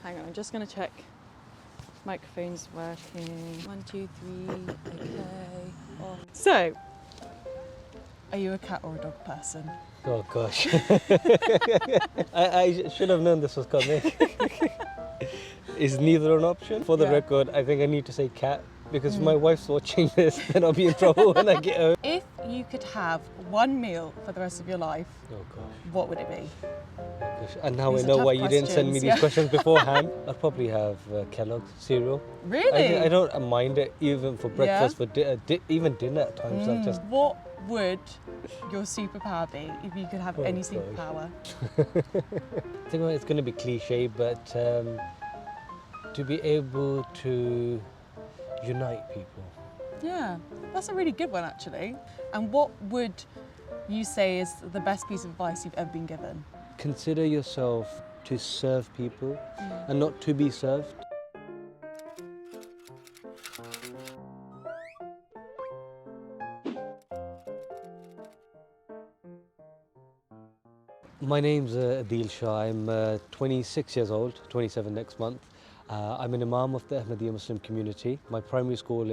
Hang on, I'm just going to check. Microphone's working. 1, 2, 3. Okay. Off. So, are you a cat or a dog person? Oh gosh. I should have known this was coming. Is neither an option? For the record, I think I need to say cat because if my wife's watching this, then I'll be in trouble when I get home. If you could have one meal for the rest of your life, what would it be? Gosh. And now These I are know tough why you didn't send me these questions beforehand. I'd probably have Kellogg's cereal. Really? I don't mind it even for breakfast, for even dinner at times. I just... What would your superpower be if you could have any superpower? I think it's going to be cliche, but to be able to unite people. Yeah, that's a really good one actually. And what would you say is the best piece of advice you've ever been given? Consider yourself to serve people and not to be served. My name's Adeel Shah. I'm 26 years old, 27 next month. I'm an Imam of the Ahmadiyya Muslim community. My primary school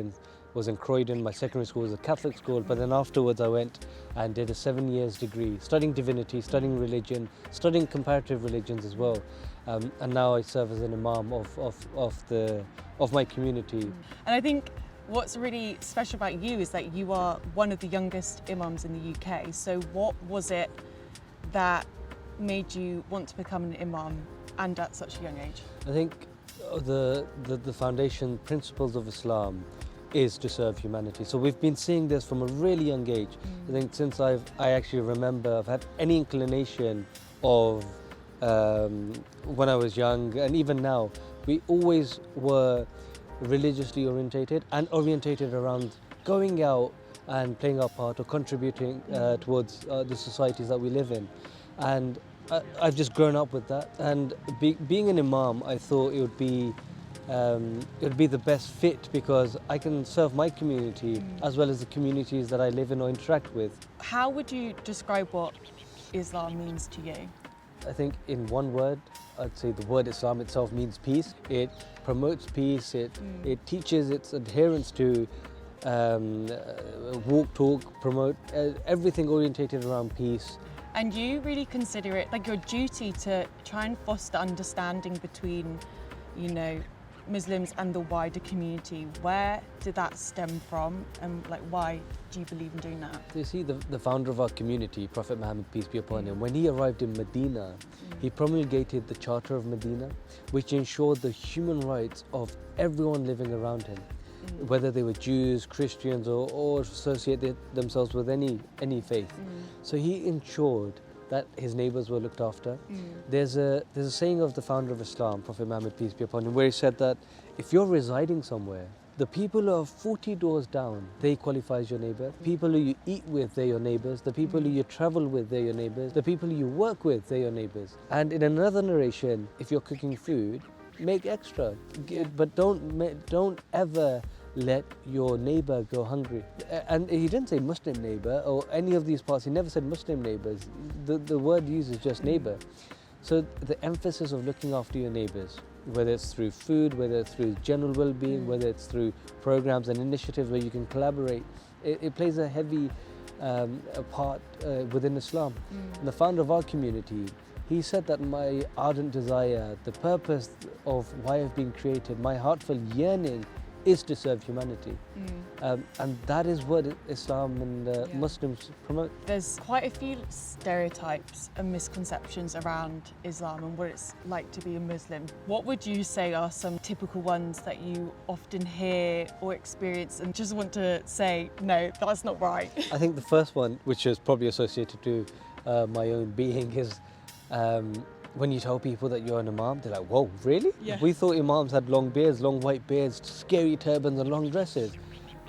was in Croydon, my secondary school was a Catholic school, but then afterwards I went and did a 7 years degree, studying divinity, studying religion, studying comparative religions as well. And now I serve as an Imam of my community. And I think what's really special about you is that you are one of the youngest Imams in the UK. So what was it that made you want to become an Imam and at such a young age? I think the foundation principles of Islam is to serve humanity. So we've been seeing this from a really young age. I think since I actually remember I've had any inclination of when I was young and even now, we always were religiously orientated and orientated around going out and playing our part or contributing towards the societies that we live in. And I've just grown up with that. And being an Imam, I thought it would be the best fit because I can serve my community as well as the communities that I live in or interact with. How would you describe what Islam means to you? I think in one word, I'd say the word Islam itself means peace. It promotes peace. It teaches its adherents to walk, talk, promote, everything orientated around peace. And you really consider it like your duty to try and foster understanding between, you know, Muslims and the wider community. Where did that stem from and like why do you believe in doing that? You see, the founder of our community, Prophet Muhammad, peace be upon him, when he arrived in Medina, he promulgated the Charter of Medina, which ensured the human rights of everyone living around him. Whether they were Jews, Christians or associated themselves with any faith. So he ensured that his neighbours were looked after. There's a saying of the founder of Islam, Prophet Muhammad, peace be upon him, where he said that if you're residing somewhere, the people who are 40 doors down, they qualify as your neighbour. People who you eat with, they're your neighbours. The people who you travel with, they're your neighbours. The people who you work with, they're your neighbours. And in another narration, if you're cooking food, make extra, but don't ever let your neighbour go hungry. And he didn't say Muslim neighbour or any of these parts. He never said Muslim neighbours. The word used is just neighbour. So the emphasis of looking after your neighbours, whether it's through food, whether it's through general well-being, whether it's through programs and initiatives where you can collaborate, it plays a heavy part within Islam. And the founder of our community, he said that my ardent desire, the purpose of why I've been created, my heartfelt yearning is to serve humanity. And that is what Islam and Muslims promote. There's quite a few stereotypes and misconceptions around Islam and what it's like to be a Muslim. What would you say are some typical ones that you often hear or experience and just want to say, no, that's not right? I think the first one, which is probably associated to my own being, is when you tell people that you're an Imam, they're like, whoa, really? Yeah. We thought Imams had long beards, long white beards, scary turbans and long dresses.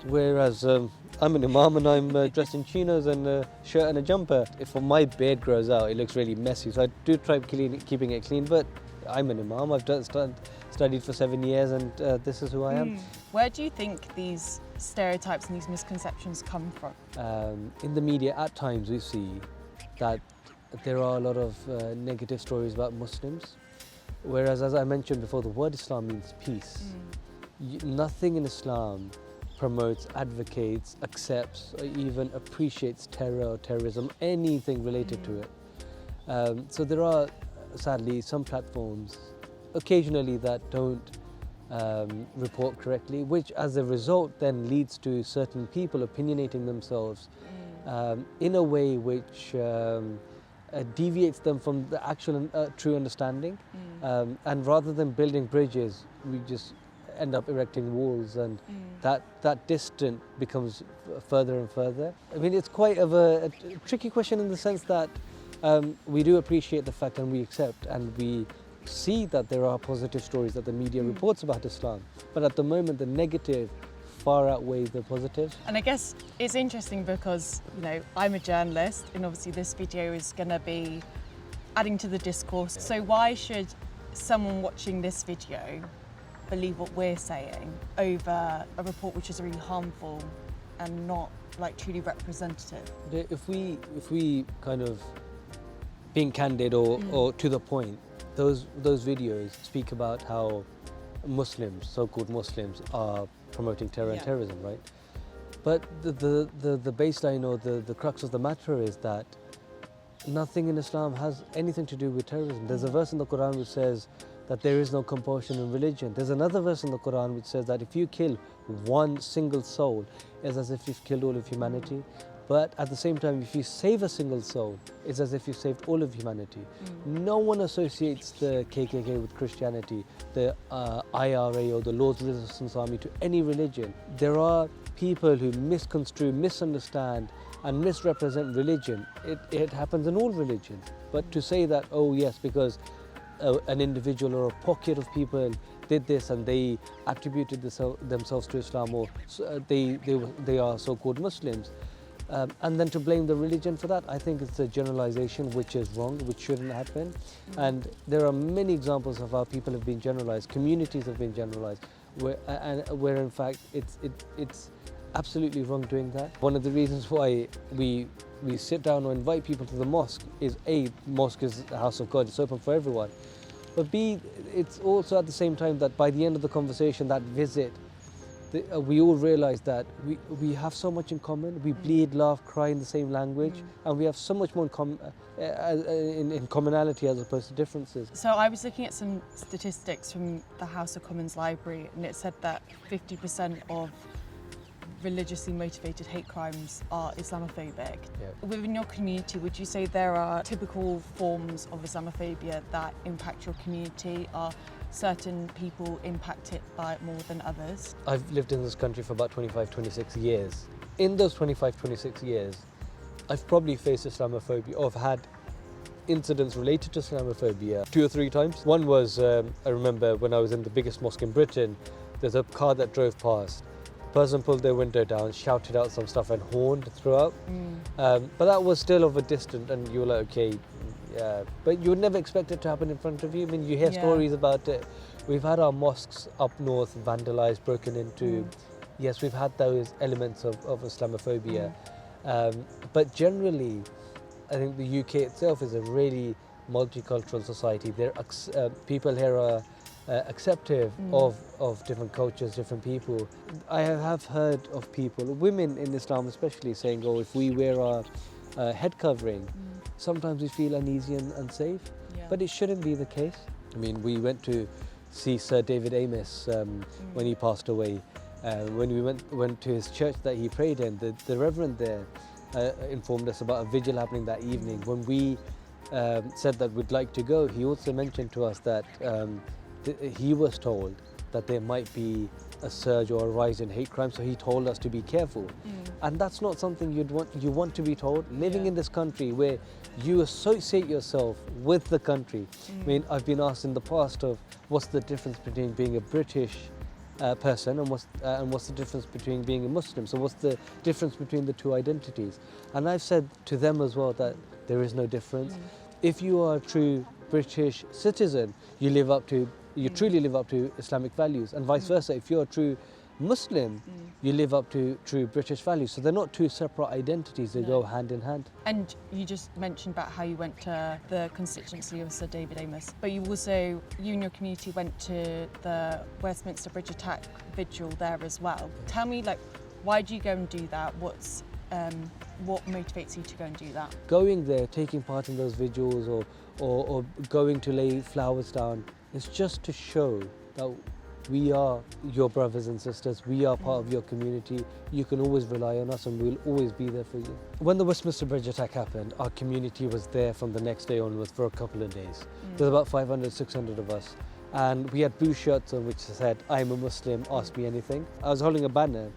Whereas I'm an Imam and I'm dressed in chinos and a shirt and a jumper. If my beard grows out, it looks really messy. So I do try keeping it clean, but I'm an Imam. I've studied for 7 years and this is who I am. Where do you think these stereotypes and these misconceptions come from? In the media, at times we see that there are a lot of negative stories about Muslims. Whereas, as I mentioned before, the word Islam means peace. Nothing in Islam promotes, advocates, accepts, or even appreciates terror or terrorism, anything related to it. So there are, sadly, some platforms occasionally that don't report correctly, which as a result then leads to certain people opinionating themselves in a way which deviates them from the actual true understanding. And rather than building bridges, we just end up erecting walls, and that distance becomes further and further. I mean, it's quite of a tricky question in the sense that we do appreciate the fact, and we accept, and we see that there are positive stories that the media reports about Islam, but at the moment the negative far outweighs the positive. And I guess it's interesting because, you know, I'm a journalist, and obviously this video is going to be adding to the discourse. So why should someone watching this video believe what we're saying over a report which is really harmful and not like truly representative? If we kind of being candid or to the point, those videos speak about how Muslims, so-called Muslims, are promoting terror and terrorism, right? But the baseline or the crux of the matter is that nothing in Islam has anything to do with terrorism. There's a verse in the Quran which says that there is no compulsion in religion. There's another verse in the Quran which says that if you kill one single soul, it's as if you've killed all of humanity. But at the same time, if you save a single soul, it's as if you saved all of humanity. No one associates the KKK with Christianity, the IRA or the Lord's Resistance Army to any religion. There are people who misconstrue, misunderstand and misrepresent religion. It happens in all religions. But to say that, oh yes, because an individual or a pocket of people did this and they attributed themselves to Islam, or they are so-called Muslims, and then to blame the religion for that, I think it's a generalization which is wrong, which shouldn't happen. And there are many examples of how people have been generalized, communities have been generalized, where in fact it's absolutely wrong doing that. One of the reasons why we sit down or invite people to the mosque is A, mosque is the house of God, it's open for everyone. But B, it's also at the same time that by the end of the conversation, that visit, we all realize that we have so much in common. We bleed, laugh, cry in the same language, and we have so much more in commonality as opposed to differences. So I was looking at some statistics from the House of Commons Library, and it said that 50% of religiously motivated hate crimes are Islamophobic. Within your community, would you say there are typical forms of Islamophobia that impact your community? Are certain people impacted by it more than others? I've lived in this country for about 25, 26 years. In those 25, 26 years, I've probably faced Islamophobia, or I've had incidents related to Islamophobia 2 or 3 times. One was, I remember when I was in the biggest mosque in Britain, there's a car that drove past. Person pulled their window down, shouted out some stuff and horned throughout. But that was still of a distance, and you were like, okay, yeah. But you would never expect it to happen in front of you. I mean, you hear stories about it. We've had our mosques up north vandalized, broken into. Yes, we've had those elements of Islamophobia. But generally, I think the UK itself is a really multicultural society. People here are acceptive of different cultures, different people. I have heard of people, women in Islam especially, saying, oh, if we wear our head covering, sometimes we feel uneasy and unsafe. But it shouldn't be the case. I mean, we went to see Sir David Amos when he passed away. When we went to his church that he prayed in, the reverend there informed us about a vigil happening that evening. When we said that we'd like to go, he also mentioned to us that he was told that there might be a surge or a rise in hate crime, so he told us to be careful. And that's not something you want to be told. Living in this country where you associate yourself with the country. I mean, I've been asked in the past of what's the difference between being a British person and what's the difference between being a Muslim. So what's the difference between the two identities? And I've said to them as well that there is no difference. If you are a true British citizen, you truly live up to Islamic values, and vice versa. If you're a true Muslim, you live up to true British values. So they're not two separate identities, they go hand in hand. And you just mentioned about how you went to the constituency of Sir David Amess, but you also, you and your community went to the Westminster Bridge attack vigil there as well. Tell me, like, why do you go and do that? What motivates you to go and do that? Going there, taking part in those vigils or going to lay flowers down, it's just to show that we are your brothers and sisters, we are part of your community, you can always rely on us and we'll always be there for you. When the Westminster Bridge attack happened, our community was there from the next day onwards for a couple of days. There was about 500, 600 of us. And we had blue shirts on which said, I'm a Muslim, ask me anything. I was holding a banner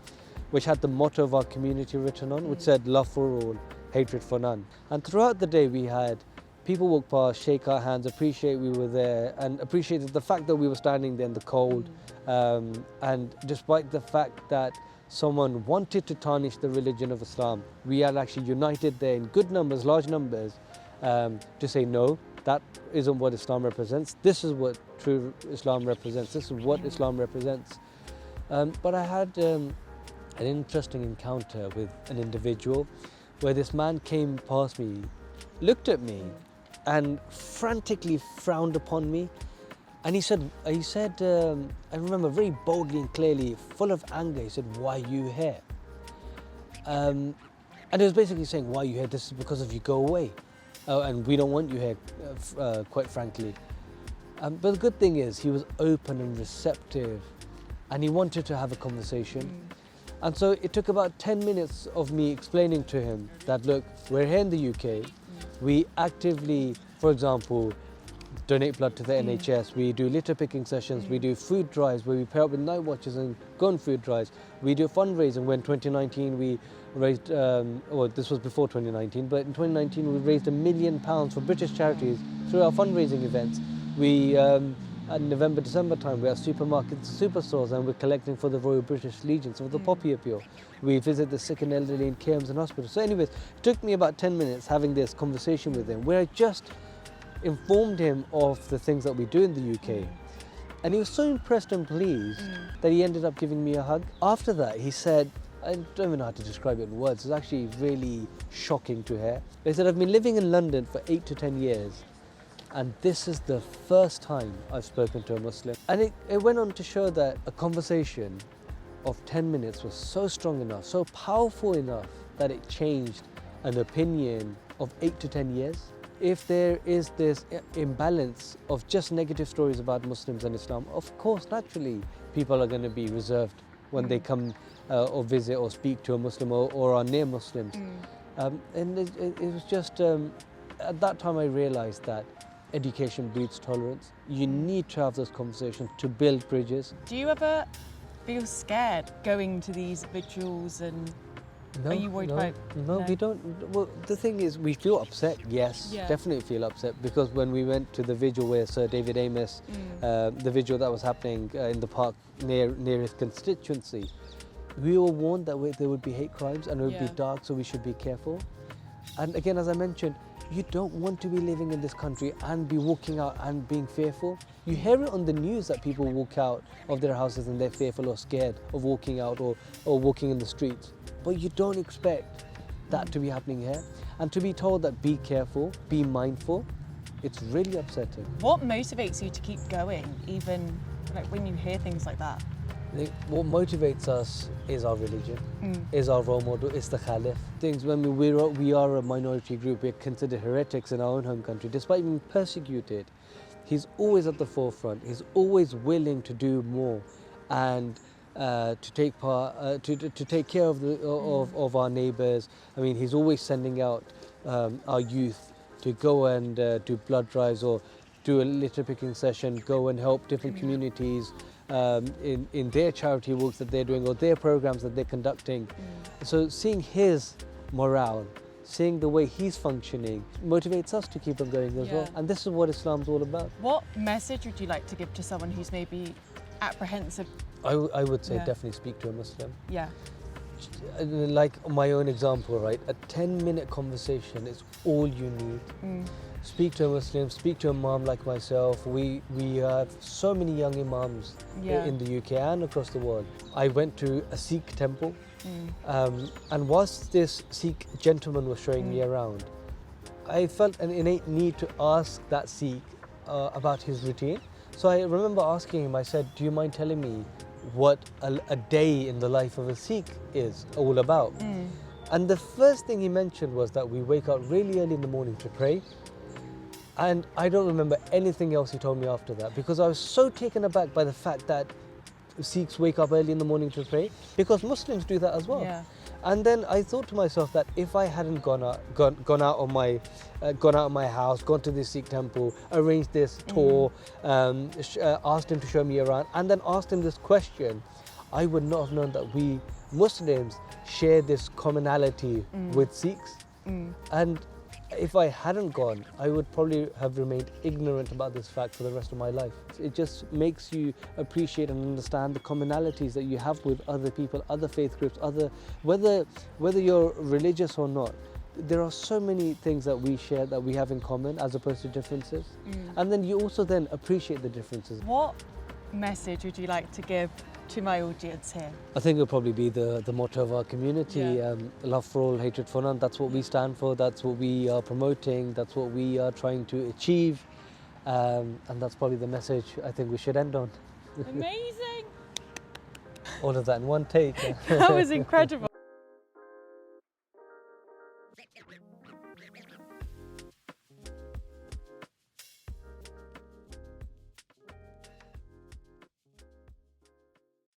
which had the motto of our community written on, which said, love for all, hatred for none. And throughout the day we had people walk past, shake our hands, appreciate we were there, and appreciated the fact that we were standing there in the cold. And despite the fact that someone wanted to tarnish the religion of Islam, we are actually united there in good numbers, large numbers, to say no, that isn't what Islam represents. This is what true Islam represents. This is what Islam represents. But I had an interesting encounter with an individual where this man came past me, looked at me, and frantically frowned upon me. And he said, I remember very boldly and clearly, full of anger, he said, why are you here? And he was basically saying, why are you here? This is because of you, go away. And we don't want you here, quite frankly. But the good thing is, he was open and receptive, and he wanted to have a conversation. And so it took about 10 minutes of me explaining to him that, look, we're here in the UK, we actively, for example, donate blood to the NHS, we do litter picking sessions, we do food drives where we pair up with night watches and go on food drives. We do fundraising. When 2019 we raised, well, this was before 2019, but in 2019 we raised £1 million for British charities through our fundraising events. We, at November, December time, we're at supermarkets, superstores, and we're collecting for the Royal British Legion, so for the Poppy Appeal. We visit the sick and elderly in care homes and hospitals. So anyways, it took me about 10 minutes having this conversation with him, where I just informed him of the things that we do in the UK. And he was so impressed and pleased that he ended up giving me a hug. After that, he said, I don't even know how to describe it in words, it's actually really shocking to hear. He said, I've been living in London for 8 to 10 years, and this is the first time I've spoken to a Muslim. And it went on to show that a conversation of 10 minutes was so strong enough, so powerful enough, that it changed an opinion of 8 to 10 years. If there is this imbalance of just negative stories about Muslims and Islam, of course, naturally, people are going to be reserved when they come or visit or speak to a Muslim or are near Muslims. And it was just, at that time I realized that education breeds tolerance. You need to have those conversations to build bridges. Do you ever feel scared going to these vigils, and No, are you worried no, about? No, we don't. Well, the thing is, we feel upset, yes, definitely feel upset, because when we went to the vigil where Sir David Amess, the vigil that was happening in the park near his constituency, we were warned that there would be hate crimes and it would be dark, so we should be careful. And again, as I mentioned, you don't want to be living in this country and be walking out and being fearful. You hear it on the news that people walk out of their houses and they're fearful or scared of walking out or walking in the streets. But you don't expect that to be happening here. And to be told that be careful, be mindful, it's really upsetting. What motivates you to keep going, even like when you hear things like that? What motivates us is our religion, is our role model, is the Khalif. Things when we are a minority group, we're considered heretics in our own home country, despite being persecuted. He's always at the forefront. He's always willing to do more and to take part, to take care of our neighbours. I mean, he's always sending out our youth to go and do blood drives or do a litter picking session, go and help different communities in their charity works that they're doing or their programs that they're conducting. So seeing his morale, seeing the way he's functioning motivates us to keep on going as well. And this is what Islam's all about. What message would you like to give to someone who's maybe apprehensive? I would say definitely speak to a Muslim. Yeah. Like my own example, right? A 10-minute conversation is all you need. speak to a Muslim, speak to a imam like myself. We have so many young imams in the UK and across the world. I went to a Sikh temple, and whilst this Sikh gentleman was showing me around, I felt an innate need to ask that Sikh about his routine. So I remember asking him, I said, do you mind telling me what a day in the life of a Sikh is all about? And the first thing he mentioned was that we wake up really early in the morning to pray. And I don't remember anything else he told me after that, because I was so taken aback by the fact that Sikhs wake up early in the morning to pray, because Muslims do that as well. Yeah. And then I thought to myself that if I hadn't gone out of my house, gone to this Sikh temple, arranged this tour, asked him to show me around, and then asked him this question, I would not have known that we Muslims share this commonality with Sikhs. And if I hadn't gone, I would probably have remained ignorant about this fact for the rest of my life. It just makes you appreciate and understand the commonalities that you have with other people, other faith groups, whether you're religious or not. There are so many things that we share, that we have in common, as opposed to differences. And then you also then appreciate the differences. What message would you like to give to my audience here? I think it'll probably be the motto of our community, love for all, hatred for none. That's what we stand for, that's what we are promoting, that's what we are trying to achieve, and that's probably the message I think we should end on. Amazing! All of that in one take. That was incredible.